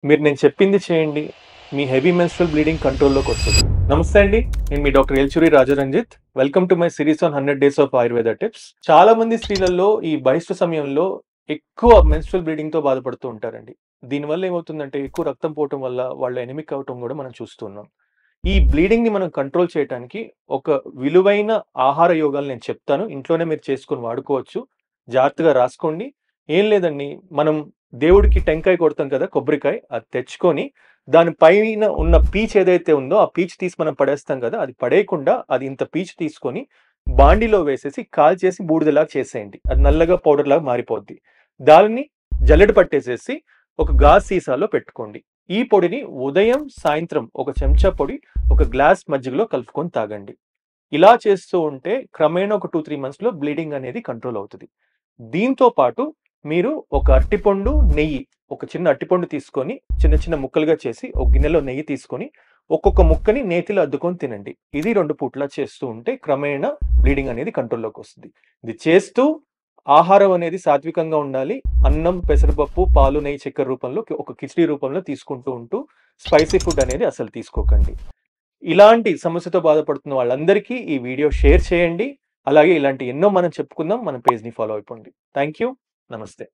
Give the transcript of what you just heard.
మీరు నేను చెప్పింది చేయండి. మీ హెవీ మెన్స్ట్రువల్ బ్లీడింగ్ కంట్రోల్‌లోకొస్తది. నమస్తే అండి. నేను మీ doctor Elchuri Rajaranjith. Welcome to my series on 100 days of Ayurveda tips. చాలా మంది స్త్రీలలో ఈ బహిష్టు సమయంలో ఎక్కువ మెన్స్ట్రువల్ బ్లీడింగ్‌తో బాధపడుతూ ఉంటారండి. దీనివల్ల ఏమవుతుందంటే ఎక్కువ రక్తం పోవటం వల్ల వాళ్ళు ఎనిమిక్ అవ్వటం గూడా మనం చూస్తూ ఉన్నాం. ఈ బ్లీడింగ్‌ని మనం కంట్రోల్ చేయటానికి ఒక విలువైన ఆహార యోగాలు నేను చెప్తాను. ఇంట్లోనే మీరు చేసుకొని వాడుకోవచ్చు. జాగ్రత్తగా రాసుకోండి. ఏం లేదండి, మనం దేవుడికి టెంకాయ కొడతాం కదా! కొబ్బరికాయ. అది తెచ్చుకొని దాని పైన ఉన్న పీచు ఏదైతే ఉందో, ఆ పీచు తీసి మనం పడేస్తాం కదా! అది పడేయకుండా అది ఇంత పీచు తీసుకొని బాండీలో వేసేసి కాల్చేసి బూడిదలాగా చేసేయండి. అది నల్లగా పౌడర్‌లాగా మారిపోద్ది. దానిని జల్లెడ పట్టేసేసి ఒక గాజు సీసాలో పెట్టుకోండి. ఈ పొడిని ఉదయం, సాయంత్రం ఒక చెంచా పొడి ఒక గ్లాస్ మజ్జిగలో కలుపుకొని తాగండి. ఇలా చేస్తూ ఉంటే క్రమేణా ఒక 2, 3 మంత్స్‌లో బ్లీడింగ్ అనేది కంట్రోల్ అవుతది. దీంతో పాటు మీరు ఒక అరటిపండు, నెయ్యి, ఒక చిన్న అరటిపండు తీసుకొని చిన్న చిన్న ముక్కలుగా చేసి ఒక గిన్నెలో నెయ్యి తీసుకొని ఒక్కొక్క ముక్కని నేతిలో అద్దుకొని తినండి. ఇది 2 పూట్ల చేస్తూ ఉంటే క్రమేణా బ్లీడింగ్ అనేది కంట్రోల్‌లోకొస్తది. ఇది చేస్తూ ఆహారం అనేది సాత్వికంగా ఉండాలి. అన్నం, పెసరపప్పు, పాలు, నెయ్యి, చక్కెర రూపంలో ఒక కిచిడీ రూపంలో తీసుకుంటూ ఉంటూ స్పైసీ ఫుడ్ అనేది అసలు తీసుకోకండి. ఇలాంటి సమస్యతో బాధపడుతున్న వాళ్ళందరికీ ఈ వీడియో షేర్ చేయండి. అలాగే ఇలాంటి ఎన్నో మనం చెప్పుకుందాం. మన పేజ్‌ని ఫాలో అయిపోండి. Thank you. నమస్తే.